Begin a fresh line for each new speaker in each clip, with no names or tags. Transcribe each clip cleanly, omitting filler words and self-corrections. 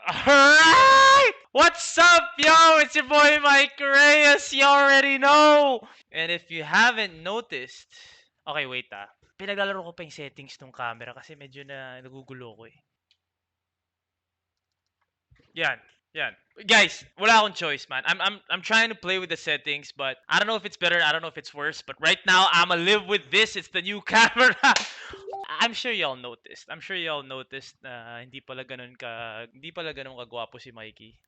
Alright! What's up, yo? It's your boy Mike Reyes. You already know. And if you haven't noticed, okay, wait Pinaglalaro ko pa yung settings ng camera kasi medyo nagugulo ko eh. Yan, yan. Guys, wala akong choice, man. I'm trying to play with the settings, but I don't know if it's better, I don't know if it's worse, but right now I'ma live with this. It's the new camera. I'm sure y'all noticed. I'm sure y'all noticed na hindi pala ganun kagwapo si Mikey.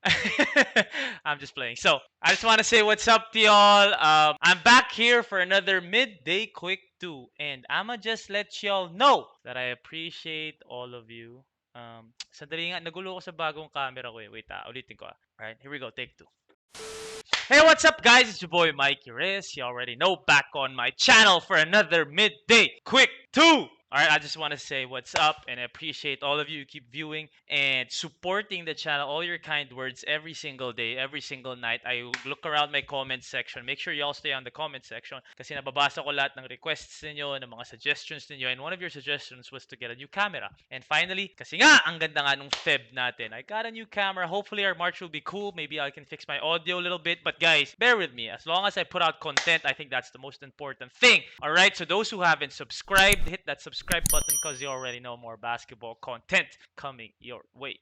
I'm just playing. So, I just want to say what's up to y'all. I'm back here for another midday quick 2 and I'ma just let y'all know that I appreciate all of you. Sandali nga, nagulo ko sa bagong camera ko eh. Wait ulitin ko. Alright, here we go, take 2. Hey, what's up, guys? It's your boy Mikey Reyes. You already know, back on my channel for another midday quick 2. Alright, I just want to say what's up and I appreciate all of you who keep viewing and supporting the channel. All your kind words every single day, every single night. I look around my comment section. Make sure y'all stay on the comment section kasi nababasa ko lahat ng requests ninyo, ng mga suggestions ninyo. And one of your suggestions was to get a new camera. And finally, kasi nga, ang ganda nga nung Feb natin. I got a new camera. Hopefully our March will be cool. Maybe I can fix my audio a little bit. But guys, bear with me. As long as I put out content, I think that's the most important thing. Alright, so those who haven't subscribed, hit that subscribe button because you already know more basketball content coming your way.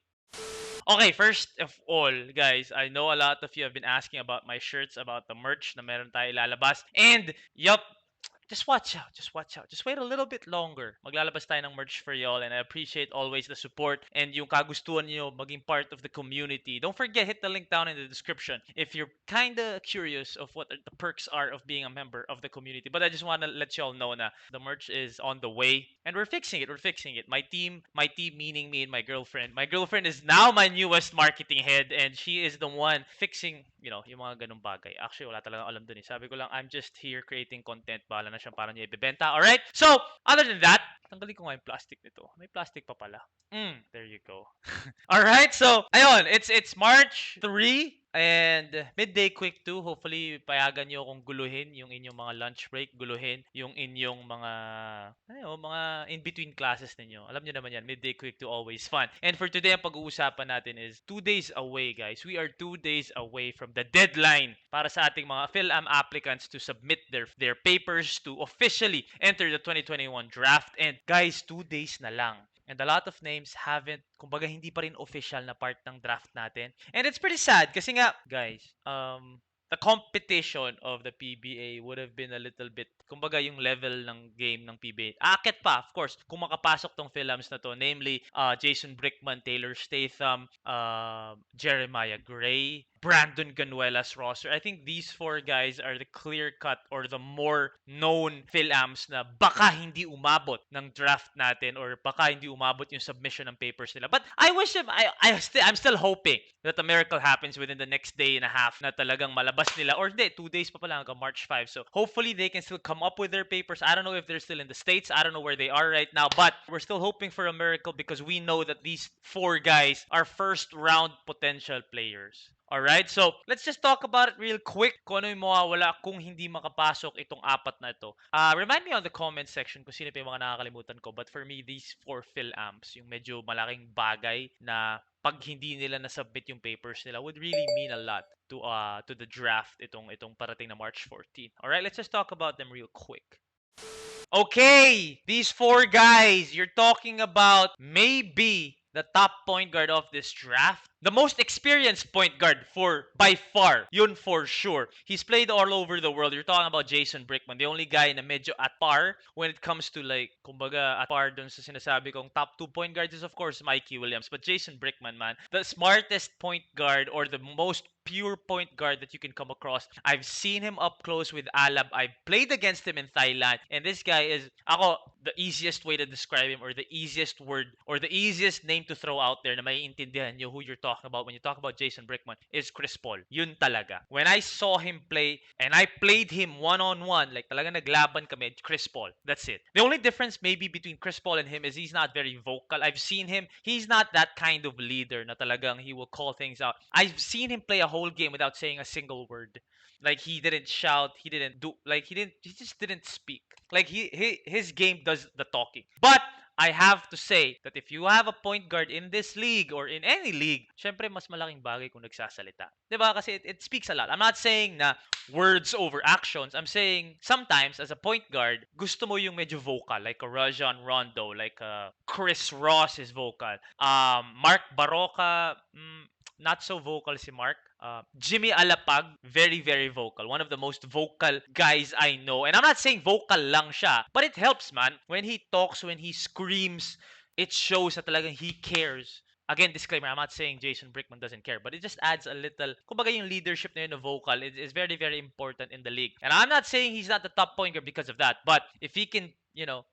Okay, first of all, guys, I know a lot of you have been asking about my shirts, about the merch na meron tayo ilalabas. And, yup, just watch out. Just watch out. Just wait a little bit longer. Maglalabas tayo ng merch for y'all and I appreciate always the support and yung kagustuhan niyo maging part of the community. Don't forget, hit the link down in the description if you're kind of curious of what the perks are of being a member of the community. But I just want to let y'all know na the merch is on the way and we're fixing it. We're fixing it. My team meaning me and my girlfriend. My girlfriend is now my newest marketing head and she is the one fixing, yung mga ganung bagay. Actually, wala talagang alam dun eh. Sabi ko lang, I'm just here creating content. Bahala na siyang para niya ibebenta. Alright? So, other than that, tanggalin ko nga yung plastic nito. May plastic pa pala. There you go. Alright, so, ayun. It's March 3. And midday quick 2, hopefully payagan nyo akong guluhin yung inyong mga lunch break, guluhin yung inyong mga in-between classes ninyo. Alam nyo naman yan, midday quick 2 always fun. And for today, ang pag-uusapan natin is 2 days away, guys. We are 2 days away from the deadline para sa ating mga PhilAm applicants to submit their papers to officially enter the 2021 draft. And guys, 2 days na lang. And a lot of names haven't, kumbaga hindi pa rin official na part ng draft natin. And it's pretty sad kasi nga, guys, the competition of the PBA would have been a little bit, kumbaga yung level ng game ng PBA. Aakit pa, of course, kung makapasok tong films na to, namely Jason Brickman, Taylor Statham, Jeremiah Gray, Brandon Ganuela's roster. I think these 4 guys are the clear-cut or the more known PhilAms na baka hindi umabot ng draft natin or baka hindi umabot yung submission ng papers nila. But I wish I'm still hoping that a miracle happens within the next day and a half na talagang malabas nila. Or hindi, 2 days pa pala hanggang March 5. So hopefully they can still come up with their papers. I don't know if they're still in the States. I don't know where they are right now. But we're still hoping for a miracle because we know that these 4 guys are first round potential players. Alright, so let's just talk about it real quick kung ano yung mawawala kung hindi makapasok itong 4 na ito. Remind me on the comment section kung sino pa yung mga nakakalimutan ko. But for me, these 4 PhilAms, yung medyo malaking bagay na pag hindi nila na-submit yung papers nila would really mean a lot to the draft itong parating na March 14. Alright, let's just talk about them real quick. Okay, these 4 guys, you're talking about maybe the top point guard of this draft. The most experienced point guard by far. Yun for sure. He's played all over the world. You're talking about Jason Brickman. The only guy na medyo at par when it comes to kumbaga at par dun sa sinasabi kong top 2 point guards is of course Mikey Williams. But Jason Brickman, man, the smartest point guard or the most pure point guard that you can come across. I've seen him up close with Alab. I've played against him in Thailand. And this guy is, the easiest way to describe him or the easiest word or the easiest name to throw out there na maiintindihan nyo who you're talking about when you talk about Jason Brickman is Chris Paul. Yun talaga. When I saw him play and I played him one-on-one, like talaga naglaban kami, Chris Paul. That's it. The only difference maybe between Chris Paul and him is he's not very vocal. I've seen him. He's not that kind of leader na talagang he will call things out. I've seen him play a whole game without saying a single word. Like he didn't shout, he didn't do, he just didn't speak. Like his game does the talking. But I have to say that if you have a point guard in this league or in any league, syempre mas malaking bagay kung nagsasalita. 'Di ba? Kasi it speaks a lot. I'm not saying na words over actions. I'm saying sometimes as a point guard, gusto mo yung medyo vocal, like a Rajon Rondo, like a Chris Ross is vocal. Mark Baroka, not so vocal si Mark. Jimmy Alapag, very, very vocal. One of the most vocal guys I know. And I'm not saying vocal lang siya, but it helps, man. When he talks, when he screams, it shows that talagang he cares. Again, disclaimer, I'm not saying Jason Brickman doesn't care, but it just adds a little, kumbaga yung leadership na yun na vocal is very, very important in the league. And I'm not saying he's not the top point guard because of that, but if he can,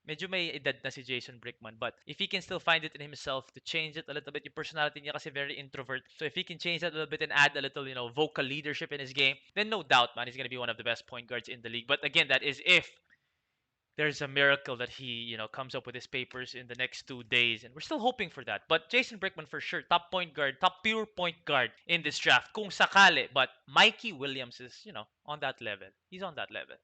medyo may edad na si Jason Brickman, but if he can still find it in himself to change it a little bit, yung personality niya kasi very introvert, so if he can change that a little bit and add a little, vocal leadership in his game, then no doubt, man, he's gonna be one of the best point guards in the league. But again, that is if there's a miracle that he, comes up with his papers in the next 2 days, and we're still hoping for that. But Jason Brickman for sure, top point guard, top pure point guard in this draft, kung sakali. But Mikey Williams is, on that level. He's on that level.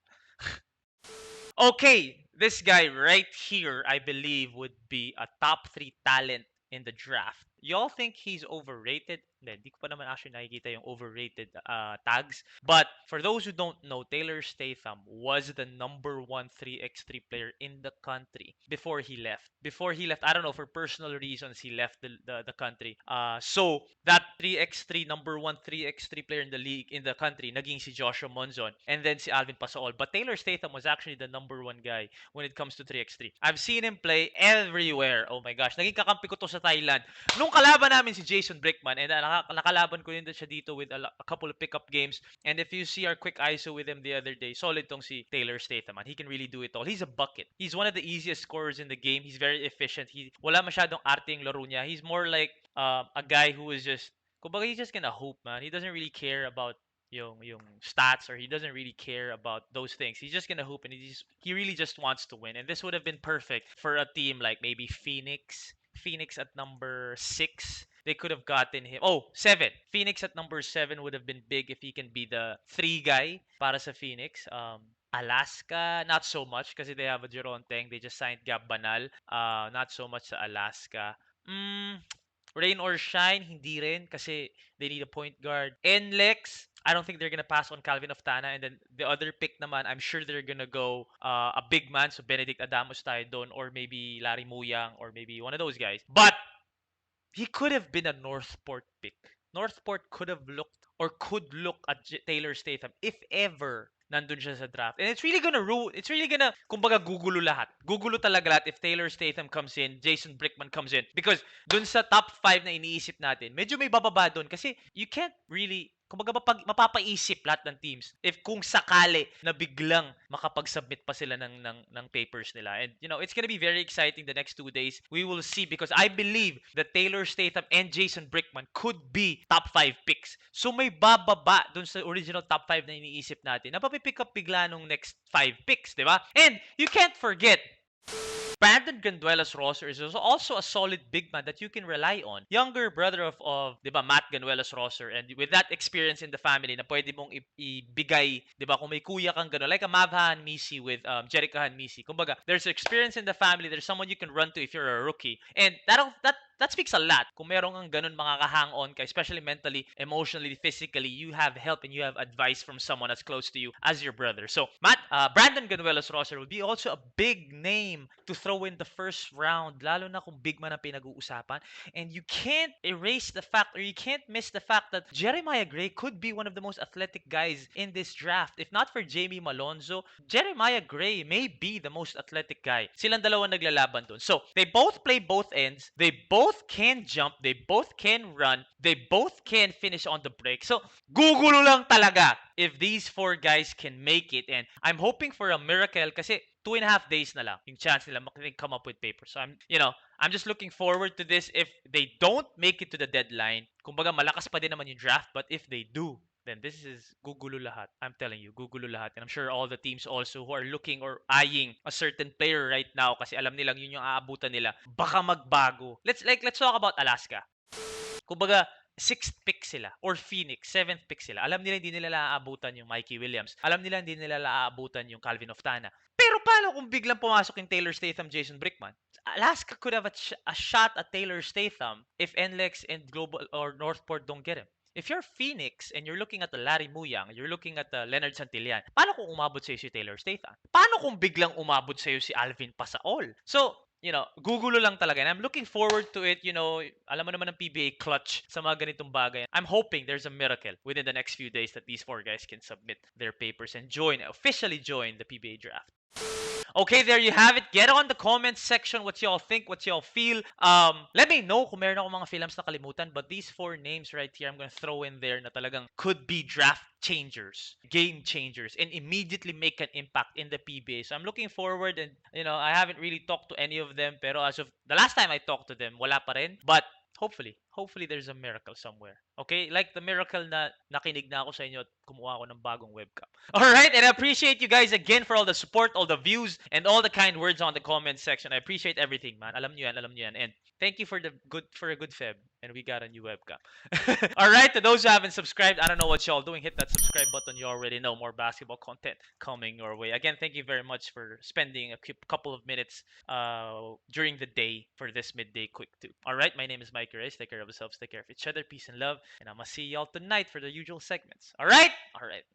Okay, this guy right here, I believe, would be a top 3 talent in the draft. Y'all think he's overrated? Hindi ko pa naman actually nakikita yung overrated tags. But for those who don't know, Taylor Statham was the number 1 3x3 player in the country before he left. Before he left, I don't know, for personal reasons, he left the country. So, that 3x3, number 1 3x3 player in the league, in the country, naging si Joshua Monzon, and then si Alvin Pasaol. But Taylor Statham was actually the number 1 guy when it comes to 3x3. I've seen him play everywhere. Oh my gosh, naging kakampi ko to sa Thailand. Nung kalaban namin si Jason Brickman, and nakalaban ko din siya dito with a couple of pickup games, and if you see our quick ISO with him the other day, solid tong si Taylor Statham, man. He can really do it all. He's a bucket. He's one of the easiest scorers in the game. He's very efficient. Wala masyadong arte yung laro niya. He's more like a guy who is just, kumbaga, he's just gonna hoop, man. He doesn't really care about yung stats, or he doesn't really care about those things. He's just gonna hoop, and he really just wants to win. And this would have been perfect for a team like maybe Phoenix at number 6. They could have gotten him. Oh, 7. Phoenix at number 7 would have been big if he can be the 3 guy para sa Phoenix. Alaska, not so much kasi they have a Jeron Teng. They just signed Gab Banal. Not so much sa Alaska. Rain or shine, hindi rin kasi they need a point guard. NLEX, I don't think they're gonna pass on Calvin Oftana. And then the other pick naman, I'm sure they're gonna go a big man. So Benedict Adamos tayo doon, or maybe Larry Muyang, or maybe one of those guys. But he could have been a Northport pick. Northport could have looked, or could look at Taylor Statham if ever nandun siya sa draft. And it's really gonna, kumbaga, gugulo lahat. Gugulo talaga lahat if Taylor Statham comes in, Jason Brickman comes in. Because dun sa top 5 na iniisip natin, medyo may bababa dun. Kasi you can't really, kumbaga, mapapaisip lahat ng teams if kung sakali na biglang makapag-submit pa sila ng papers nila. And it's gonna be very exciting the next 2 days. We will see, because I believe that Taylor Statham and Jason Brickman could be top 5 picks. So may bababa dun sa original top 5 na iniisip natin. Napapipick up bigla nung next 5 picks, di ba? And you can't forget, Brandon Ganduelas Rosser is also a solid big man that you can rely on. Younger brother of diba, Matt Ganuelas Rosser, and with that experience in the family na pwede mong ibigay, diba, kung may kuya kang gano'n, like a Mavhan Misi with Jerica Misi. Kumbaga, there's experience in the family, there's someone you can run to if you're a rookie. And that speaks a lot. Kung meron kang ganun makakahang on ka, especially mentally, emotionally, physically, you have help and you have advice from someone that's close to you as your brother. So, Brandon Ganuelas Rosser will be also a big name to throw in the first round, lalo na kung big man ang pinag-uusapan. And you can't erase the fact, or you can't miss the fact that Jeremiah Gray could be one of the most athletic guys in this draft. If not for Jamie Malonzo, Jeremiah Gray may be the most athletic guy. Silang dalawa naglalaban dun. So, they both play both ends. They both can jump. They both can run. They both can finish on the break. So, gugulo lang talaga if these 4 guys can make it. And I'm hoping for a miracle kasi 2.5 days na lang yung chance nila come up with papers. So I'm just looking forward to this. If they don't make it to the deadline, kumbaga malakas pa din naman yung draft, but if they do, then this is gugulo lahat. I'm telling you, gugulo lahat. And I'm sure all the teams also who are looking or eyeing a certain player right now kasi alam nilang yun yung aabutan nila, baka magbago. Let's talk about Alaska. Kumbaga, 6th pick sila, or Phoenix, 7th pick sila. Alam nila hindi nila aabutan yung Mikey Williams. Alam nila hindi nila aabutan yung Calvin Oftana. Pero paano kung biglang pumasok yung Taylor Statham, Jason Brickman? Alaska could have a shot at Taylor Statham if NLEX and Global or Northport don't get him. If you're Phoenix and you're looking at the Larry Muyang, you're looking at the Leonard Santillan, paano kung umabot sa'yo si Taylor Statham? Paano kung biglang umabot sa'yo si Alvin Pasaol? So, gugulo lang talaga. And I'm looking forward to it. Alam mo naman ng PBA clutch sa mga ganitong bagay. I'm hoping there's a miracle within the next few days that these four guys can submit their papers and officially join the PBA draft. Okay, there you have it. Get on the comments section what y'all think, what y'all feel. Let me know kung meron ako mga films na kalimutan, but these four names right here, I'm gonna throw in there na talagang could be draft changers, game changers, and immediately make an impact in the PBA. So I'm looking forward, and I haven't really talked to any of them, pero as of the last time I talked to them, wala pa rin. But hopefully there's a miracle somewhere. Okay? Like the miracle na nakinig na ako sa inyo at kumuha ako ng bagong webcam. Alright, and I appreciate you guys again for all the support, all the views, and all the kind words on the comment section. I appreciate everything, man. Alam nyo yan. And thank you for a good Feb. And we got a new webcam. Alright, to those who haven't subscribed, I don't know what y'all doing. Hit that subscribe button. You already know more basketball content coming your way. Again, thank you very much for spending a couple of minutes during the day for this midday quick tip. Alright, my name is Mike Reyes. Take care of yourselves, take care of each other, peace and love, and I'm gonna see y'all tonight for the usual segments. Alright? Alright.